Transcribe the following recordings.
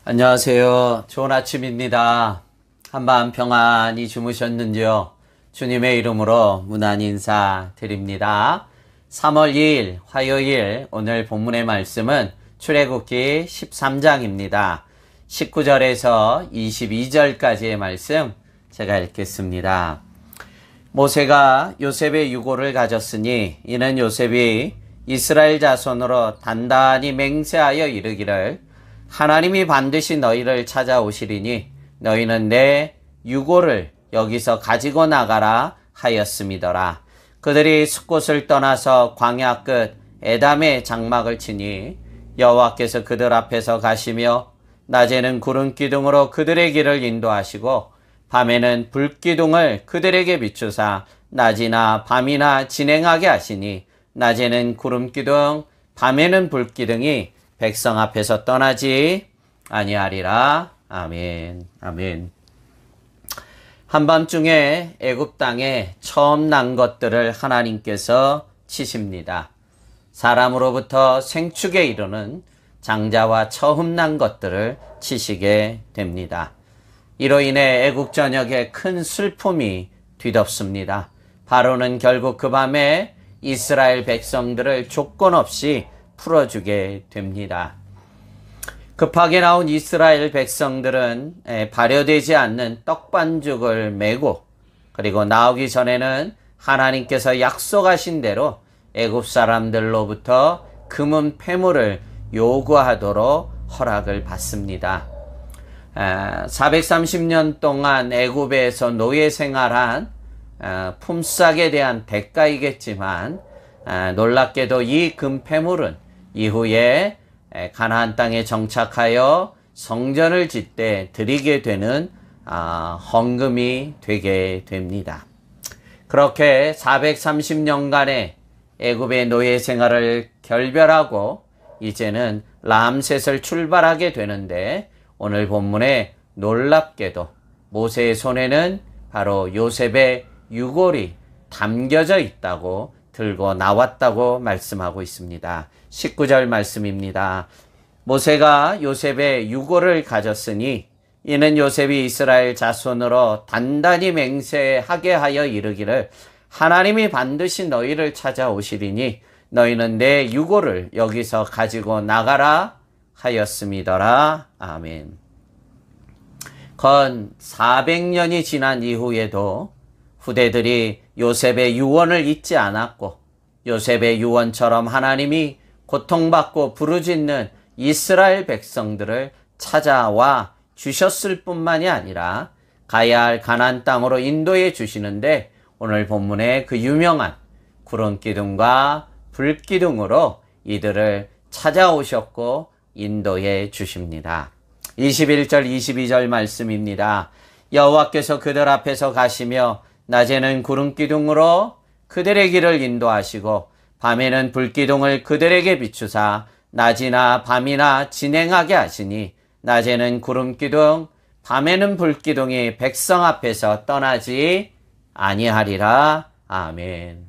안녕하세요. 좋은 아침입니다. 한밤 평안히 주무셨는지요? 주님의 이름으로 문안 인사 드립니다. 3월 2일 화요일 오늘 본문의 말씀은 출애굽기 13장입니다. 19절에서 22절까지의 말씀 제가 읽겠습니다. 모세가 요셉의 유고를 가졌으니 이는 요셉이 이스라엘 자손으로 단단히 맹세하여 이르기를 하나님이 반드시 너희를 찾아오시리니 너희는 내 유고를 여기서 가지고 나가라 하였음이더라. 그들이 숫곳을 떠나서 광야 끝 에담의 장막을 치니 여호와께서 그들 앞에서 가시며 낮에는 구름 기둥으로 그들의 길을 인도하시고 밤에는 불기둥을 그들에게 비추사 낮이나 밤이나 진행하게 하시니 낮에는 구름 기둥 밤에는 불기둥이 백성 앞에서 떠나지 아니하리라. 아멘. 아멘. 한밤중에 애굽 땅에 처음 난 것들을 하나님께서 치십니다. 사람으로부터 생축에 이르는 장자와 처음 난 것들을 치시게 됩니다. 이로 인해 애굽 전역에 큰 슬픔이 뒤덮습니다. 바로는 결국 그 밤에 이스라엘 백성들을 조건 없이 풀어주게 됩니다. 급하게 나온 이스라엘 백성들은 발효되지 않는 떡반죽을 메고 그리고 나오기 전에는 하나님께서 약속하신 대로 애굽 사람들로부터 금은 폐물을 요구하도록 허락을 받습니다. 430년 동안 애굽에서 노예 생활한 품삯에 대한 대가이겠지만 놀랍게도 이 금폐물은 이후에 가나안 땅에 정착하여 성전을 짓되 드리게 되는 헌금이 되게 됩니다. 그렇게 430년간의 애굽의 노예 생활을 결별하고 이제는 람셋을 출발하게 되는데 오늘 본문에 놀랍게도 모세의 손에는 바로 요셉의 유골이 담겨져 있다고 들고 나왔다고 말씀하고 있습니다. 19절 말씀입니다. 모세가 요셉의 유골을 가졌으니 이는 요셉이 이스라엘 자손으로 단단히 맹세하게 하여 이르기를 하나님이 반드시 너희를 찾아오시리니 너희는 내 유골을 여기서 가지고 나가라 하였음이더라. 아멘. 건 400년이 지난 이후에도 후대들이 요셉의 유언을 잊지 않았고 요셉의 유언처럼 하나님이 고통받고 부르짖는 이스라엘 백성들을 찾아와 주셨을 뿐만이 아니라 가야 할 가나안 땅으로 인도해 주시는데 오늘 본문에 그 유명한 구름기둥과 불기둥으로 이들을 찾아오셨고 인도해 주십니다. 21절 22절 말씀입니다. 여호와께서 그들 앞에서 가시며 낮에는 구름기둥으로 그들의 길을 인도하시고 밤에는 불기둥을 그들에게 비추사 낮이나 밤이나 진행하게 하시니 낮에는 구름기둥 밤에는 불기둥이 백성 앞에서 떠나지 아니하리라. 아멘.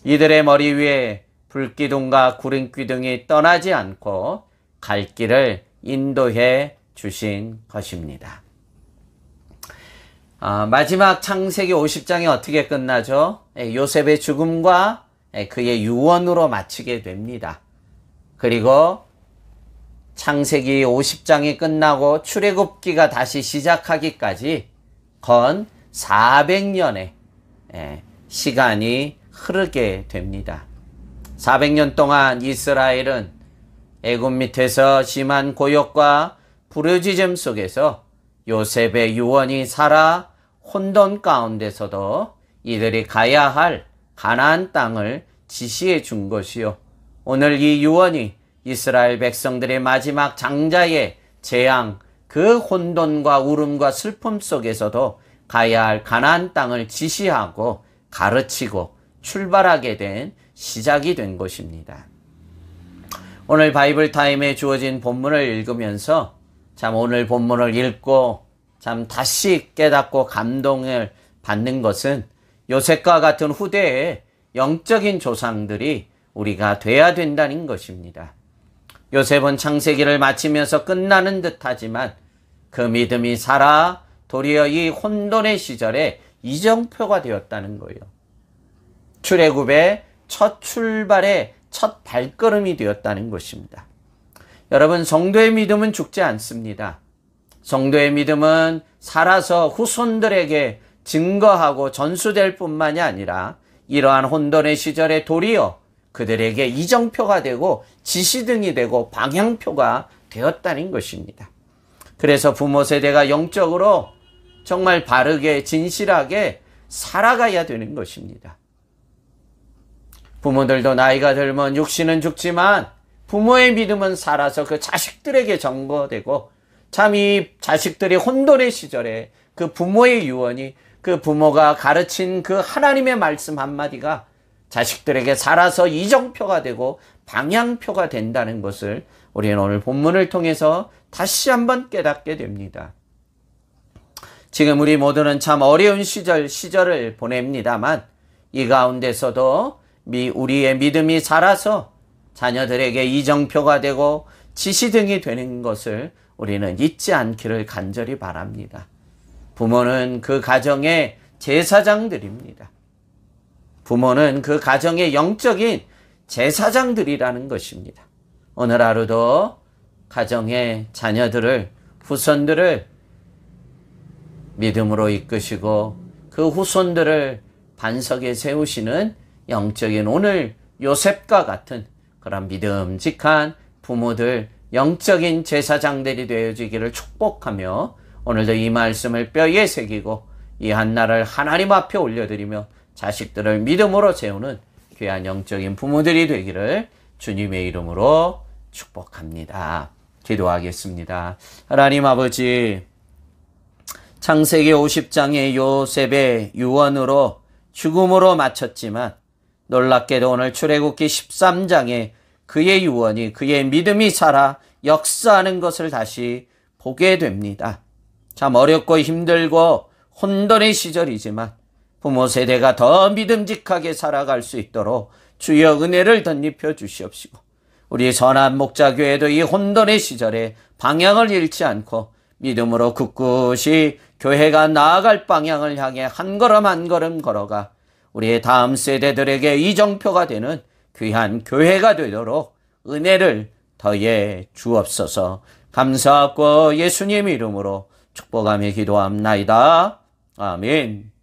이들의 머리 위에 불기둥과 구름기둥이 떠나지 않고 갈 길을 인도해 주신 것입니다. 마지막 창세기 50장이 어떻게 끝나죠? 요셉의 죽음과 그의 유언으로 마치게 됩니다. 그리고 창세기 50장이 끝나고 출애굽기가 다시 시작하기까지 건 400년의 시간이 흐르게 됩니다. 400년 동안 이스라엘은 애굽 밑에서 심한 고역과 부르짖음 속에서 요셉의 유언이 살아 혼돈 가운데서도 이들이 가야 할 가나안 땅을 지시해 준 것이요. 오늘 이 유언이 이스라엘 백성들의 마지막 장자의 재앙, 그 혼돈과 울음과 슬픔 속에서도 가야 할 가나안 땅을 지시하고 가르치고 출발하게 된 시작이 된 것입니다. 오늘 바이블 타임에 주어진 본문을 읽으면서 참 오늘 본문을 읽고 참 다시 깨닫고 감동을 받는 것은 요셉과 같은 후대의 영적인 조상들이 우리가 돼야 된다는 것입니다. 요셉은 창세기를 마치면서 끝나는 듯하지만 그 믿음이 살아 도리어 이 혼돈의 시절에 이정표가 되었다는 거예요. 출애굽의 첫 출발의 첫 발걸음이 되었다는 것입니다. 여러분, 성도의 믿음은 죽지 않습니다. 성도의 믿음은 살아서 후손들에게 증거하고 전수될 뿐만이 아니라 이러한 혼돈의 시절에 도리어 그들에게 이정표가 되고 지시등이 되고 방향표가 되었다는 것입니다. 그래서 부모 세대가 영적으로 정말 바르게 진실하게 살아가야 되는 것입니다. 부모들도 나이가 들면 육신은 죽지만 부모의 믿음은 살아서 그 자식들에게 전거되고, 참 이 자식들이 혼돈의 시절에 그 부모의 유언이, 그 부모가 가르친 그 하나님의 말씀 한마디가 자식들에게 살아서 이정표가 되고 방향표가 된다는 것을 우리는 오늘 본문을 통해서 다시 한번 깨닫게 됩니다. 지금 우리 모두는 참 어려운 시절을 보냅니다만 이 가운데서도 우리의 믿음이 살아서 자녀들에게 이정표가 되고 지시등이 되는 것을 우리는 잊지 않기를 간절히 바랍니다. 부모는 그 가정의 제사장들입니다. 부모는 그 가정의 영적인 제사장들이라는 것입니다. 오늘 하루도 가정의 자녀들을, 후손들을 믿음으로 이끄시고 그 후손들을 반석에 세우시는 영적인 오늘 요셉과 같은 그런 믿음직한 부모들, 영적인 제사장들이 되어지기를 축복하며 오늘도 이 말씀을 뼈에 새기고 이 한나를 하나님 앞에 올려드리며 자식들을 믿음으로 세우는 귀한 영적인 부모들이 되기를 주님의 이름으로 축복합니다. 기도하겠습니다. 하나님 아버지, 창세기 50장의 요셉의 유언으로 죽음으로 마쳤지만 놀랍게도 오늘 출애굽기 13장에 그의 유언이, 그의 믿음이 살아 역사하는 것을 다시 보게 됩니다. 참 어렵고 힘들고 혼돈의 시절이지만 부모 세대가 더 믿음직하게 살아갈 수 있도록 주여 은혜를 덧입혀 주시옵시고, 우리 선한 목자교회도 이 혼돈의 시절에 방향을 잃지 않고 믿음으로 굳굳이 교회가 나아갈 방향을 향해 한 걸음 한 걸음 걸어가 우리의 다음 세대들에게 이정표가 되는 귀한 교회가 되도록 은혜를 더해 주옵소서. 감사하고 예수님 이름으로 축복하며 기도합나이다. 아멘.